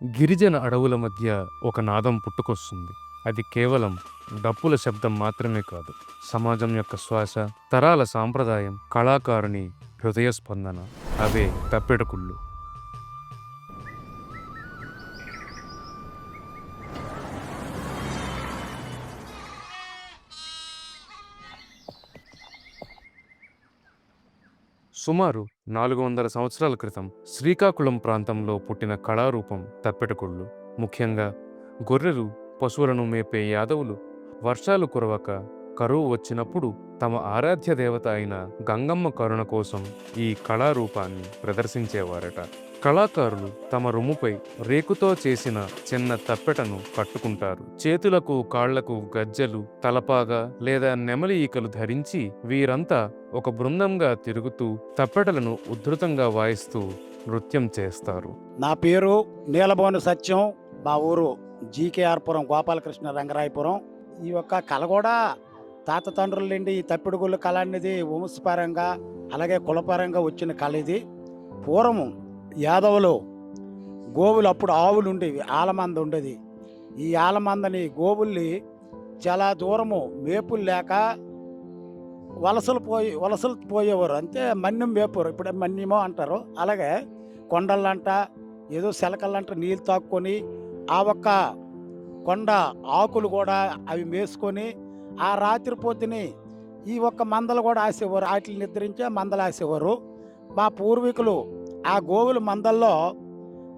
గిరిజన అడవుల మధ్య ఒక నాదం పుట్టుకొస్తుంది. అది కేవలం డప్పుల శబ్దం మాత్రమే కాదు. సమాజం యొక్క శ్వాస, తరాల సాంప్రదాయం, కళాకారుని హృదయ స్పందన. అవే తప్పెటకుళ్ళు. సుమారు 400 సంవత్సరాల క్రితం శ్రీకాకుళం ప్రాంతంలో పుట్టిన కళారూపం తప్పెటకుళ్ళు. ముఖ్యంగా గొర్రెలు, పశువులను మేపే యాదవులు వర్షాలు కురవక కరువు వచ్చినప్పుడు తమ ఆరాధ్య దేవత అయిన గంగమ్మ కరుణ కోసం ఈ కళారూపాన్ని ప్రదర్శించేవారట. కళాకారులు తమ రొమ్ముపై రేకుతో చేసిన చిన్న తప్పెటను కట్టుకుంటారు. చేతులకు, కాళ్లకు గజ్జెలు, తలపాగా లేదా నెమలి ఈకలు ధరించి వీరంతా ఒక బృందంగా తిరుగుతూ తప్పెటలను ఉధృతంగా వాయిస్తూ నృత్యం చేస్తారు. నా పేరు నీలబోని సత్యం. మా ఊరు జీకేఆర్పురం, గోపాలకృష్ణ రంగరాయపురం. ఈ యొక్క కళ కూడా తాత తండ్రుల నుండి ఈ తప్పిడుగుళ్ళ కళ అనేది వంశపరంగా అలాగే కులపరంగా వచ్చిన కళ ఇది. పూర్వము యాదవులు గోవులు, అప్పుడు ఆవులు ఉండేవి, ఆలమంద ఉండేది. ఈ ఆలమందని గోవుల్ని చాలా దూరము మేపులు లేక వలసలు పోయేవారు. అంతే మన్యం మేపరు, ఇప్పుడు మన్యమో అంటారు. అలాగే కొండలంట ఏదో శలకలంట నీళ్ళు తాక్కొని ఆ ఒక్క కొండ ఆకులు కూడా అవి మేసుకొని ఆ రాత్రి పొద్దుని ఈ ఒక్క మందలు కూడా ఆసేవారు. వాటిని నిద్రించే మందలు ఆసేవారు. మా పూర్వీకులు ఆ గోవుల మందల్లో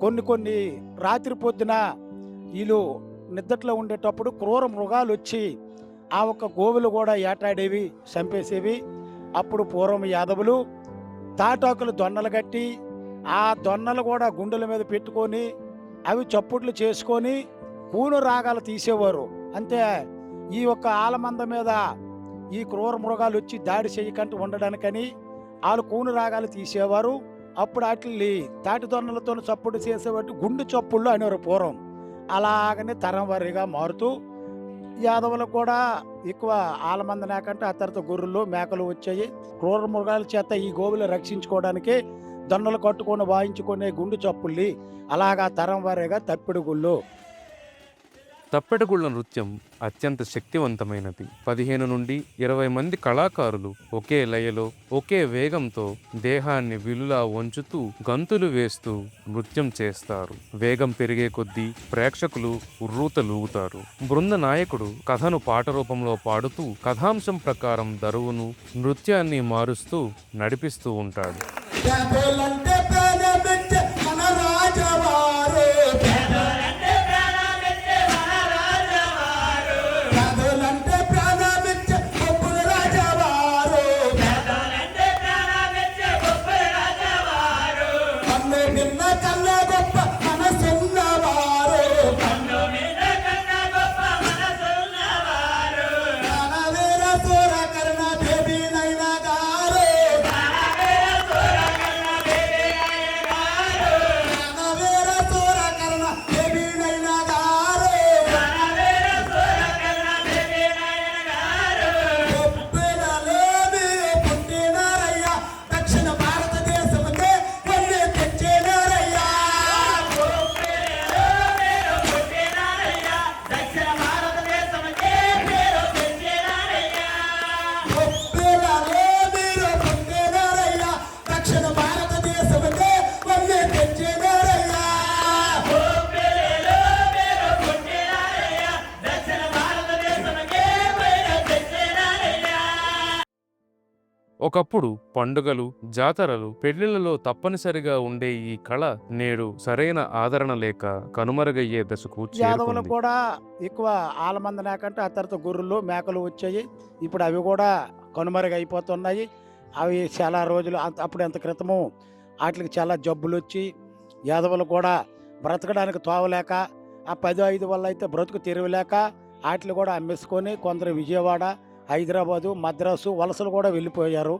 కొన్ని రాత్రి పొద్దున వీళ్ళు నిద్రలో ఉండేటప్పుడు క్రూర మృగాలు వచ్చి ఆ ఒక్క గోవులు కూడా ఏటాడేవి, చంపేసేవి. అప్పుడు పూర్వం యాదవులు తాటాకులు దొన్నలు కట్టి ఆ దొన్నలు కూడా గుండెల మీద పెట్టుకొని అవి చప్పుట్లు చేసుకొని కూను రాగాలు తీసేవారు. అంతే ఈ ఒక్క ఆలమంద మీద ఈ క్రూర మృగాలు వచ్చి దాడి చేయకుండా ఉండడానికని వాళ్ళు కూను రాగాలు తీసేవారు. అప్పుడు వాటిని తాటి దొన్నలతో చప్పుడు చేసేవాటి గుండు చప్పుళ్ళు అనేవారు పూర్వం. అలాగనే తరం వారీగా మారుతూ యాదవులకు కూడా ఎక్కువ ఆలమంద నాకంటే ఆ తర్వాత గొర్రెలు, మేకలు వచ్చాయి. క్రూర మృగాల చేత ఈ గోవులు రక్షించుకోవడానికి దొన్నలు కట్టుకొని వాయించుకునే గుండు చప్పుల్ని అలాగా తరం వారీగా తప్పిడుగుళ్ళు. తప్పెటగుళ్ళ నృత్యం అత్యంత శక్తివంతమైనది. 15 నుండి 20 మంది కళాకారులు ఒకే లయలో, ఒకే వేగంతో దేహాన్ని విలులా వంచుతూ గంతులు వేస్తూ నృత్యం చేస్తారు. వేగం పెరిగే కొద్దీ ప్రేక్షకులు ఉర్రూతలూగుతారు. బృంద నాయకుడు కథను పాట రూపంలో పాడుతూ కథాంశం ప్రకారం దరువును, నృత్యాన్ని మారుస్తూ నడిపిస్తూ ఉంటాడు. ఒకప్పుడు పండుగలు, జాతరలు, పెళ్లిళ్లలో తప్పనిసరిగా ఉండే ఈ కళ నేడు సరైన ఆదరణ లేక కనుమరుగయ్యే దశకు యాదవులు చేరుకుంది. కూడా ఎక్కువ ఆలమంద నాకంటే ఆ తర్వాత గొర్రెలు, మేకలు వచ్చాయి. ఇప్పుడు అవి కూడా కనుమరుగైపోతున్నాయి. అవి చాలా రోజులు అప్పుడు ఎంత క్రితము వాటికి చాలా జబ్బులు వచ్చి యాదవులు కూడా బ్రతకడానికి తోవలేక ఆ 10-5 వల్ల అయితే బ్రతుకు తెరవలేక వాటిని కూడా అమ్మేసుకొని కొందరు విజయవాడ, హైదరాబాదు, మద్రాసు వలసలు కూడా వెళ్ళిపోయారు.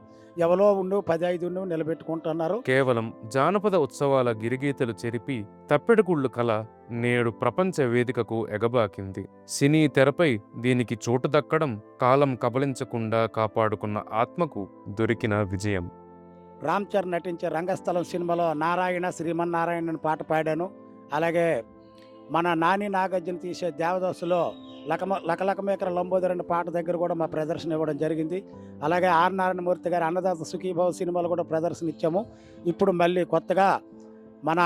ఎవరో ఉండు 10-5 నిలబెట్టుకుంటున్నారు. కేవలం జానపద ఉత్సవాల గిరిగీతలు చెరిపి తప్పెటగుళ్ళు కళ నేడు ప్రపంచ వేదికకు ఎగబాకింది. సినీ తెరపై దీనికి చోటు దక్కడం కాలం కబలించకుండా కాపాడుకున్న ఆత్మకు దొరికిన విజయం. రామ్ చరణ్ నటించే రంగస్థలం సినిమాలో నారాయణ శ్రీమన్నారాయణ పాట పాడాను. అలాగే మన నాని నాగార్జున తీసే దేవదాసులో లకలకమేకర లంబోదర్ అనే పాట దగ్గర కూడా మా ప్రదర్శన ఇవ్వడం జరిగింది. అలాగే ఆర్ నారాయణమూర్తి గారి అన్నదాత సుఖీభావ సినిమాలో కూడా ప్రదర్శన ఇచ్చాము. ఇప్పుడు మళ్ళీ కొత్తగా మన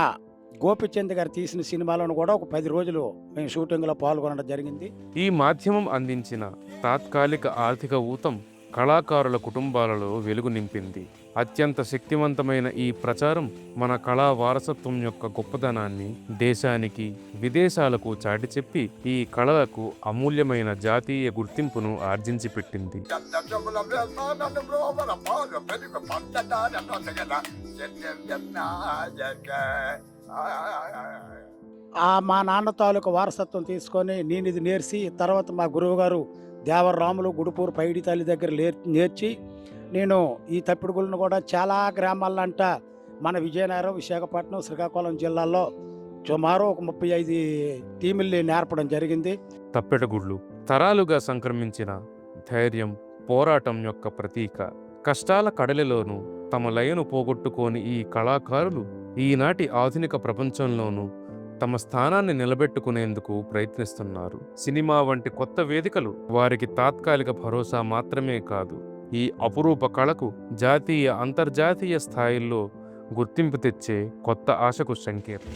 గోపిచంద్ గారు తీసిన సినిమాలను కూడా ఒక 10 రోజులు మేము షూటింగ్లో పాల్గొనడం జరిగింది. ఈ మాధ్యమం అందించిన తాత్కాలిక ఆర్థిక ఊతం కళాకారుల కుటుంబాలలో వెలుగు నింపింది. అత్యంత శక్తివంతమైన ఈ ప్రచారం మన కళా వారసత్వం యొక్క గొప్పదనాన్ని దేశానికి, విదేశాలకు చాటి చెప్పి ఈ కళలకు అమూల్యమైన జాతీయ గుర్తింపును ఆర్జించి పెట్టింది. మా నాన్న తాలూకు వారసత్వం తీసుకొని నేను ఇది నేర్చి తర్వాత మా గురువు గారు దేవరాములు గుడుపూరు పైడి తల్లి దగ్గర నేర్చి నేను ఈ తప్పిడుగులను కూడా చాలా గ్రామాలంట మన విజయనగరం, విశాఖపట్నం, శ్రీకాకుళం జిల్లాల్లో సుమారు ఒక 35 టీముల్ని నేర్పడం జరిగింది. తప్పెటగుళ్ళు తరాలుగా సంక్రమించిన ధైర్యం, పోరాటం యొక్క ప్రతీక. కష్టాల కడలిలోనూ తమ లయను పోగొట్టుకోని ఈ కళాకారులు ఈనాటి ఆధునిక ప్రపంచంలోనూ తమ స్థానాన్ని నిలబెట్టుకునేందుకు ప్రయత్నిస్తున్నారు. సినిమా వంటి కొత్త వేదికలు వారికి తాత్కాలిక భరోసా మాత్రమే కాదు, ఈ అపురూప కళకు జాతీయ, అంతర్జాతీయ స్థాయిల్లో గుర్తింపు తెచ్చే కొత్త ఆశకు సంకేతం.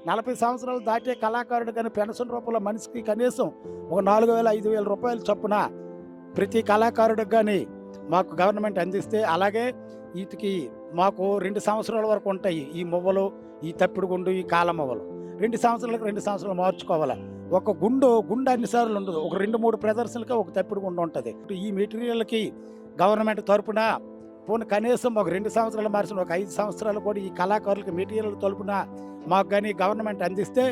నలభై సంవత్సరాలు దాటే కళాకారుడు కానీ పెన్షన్ రూపంలో మనిషికి కనీసం ఒక 4,000-5,000 రూపాయలు చొప్పున ప్రతి కళాకారుడికి కానీ మాకు గవర్నమెంట్ అందిస్తే, అలాగే వీటికి మాకు 2 సంవత్సరాల వరకు ఉంటాయి ఈ మువ్వలు, ఈ తప్పిడి గుండు, ఈ కాల మువ్వలు 2 సంవత్సరాలకు 2 సంవత్సరాలు మార్చుకోవాలి. ఒక గుండు అన్నిసార్లు ఉండదు, ఒక 2-3 ప్రదర్శనలకి ఒక తప్పిడి గుండు ఉంటుంది. ఈ మెటీరియల్కి గవర్నమెంట్ తరపున పోనీ కనీసం ఒక 2 సంవత్సరాలు మార్చిన ఒక 5 సంవత్సరాలు కూడా ఈ కళాకారులకి మెటీరియల్ తరపున మాకు కానీ గవర్నమెంట్ అందిస్తే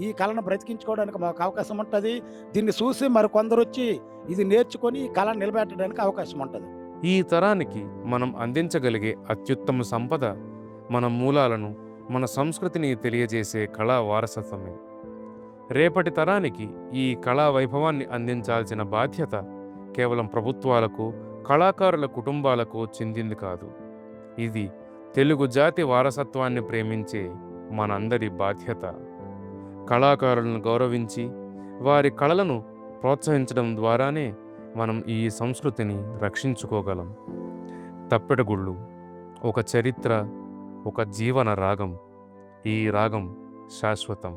ఈ కళను బ్రతికించుకోవడానికి మాకు అవకాశం ఉంటుంది. దీన్ని చూసి మరి కొందరు వచ్చి ఇది నేర్చుకొని ఈ కళను నిలబెట్టడానికి అవకాశం ఉంటుంది. ఈ తరానికి మనం అందించగలిగే అత్యుత్తమ సంపద మన మూలాలను, మన సంస్కృతిని తెలియజేసే కళా వారసత్వమే. రేపటి తరానికి ఈ కళా వైభవాన్ని అందించాల్సిన బాధ్యత కేవలం ప్రభుత్వాలకు, కళాకారుల కుటుంబాలకు చెందింది కాదు. ఇది తెలుగు జాతి వారసత్వాన్ని ప్రేమించే మనందరి బాధ్యత. కళాకారులను గౌరవించి వారి కళలను ప్రోత్సహించడం ద్వారానే మనం ఈ సంస్కృతిని రక్షించుకోగలం. తప్పెటగుళ్ళు ఒక చరిత్ర, ఒక జీవన రాగం. ఈ రాగం శాశ్వతం.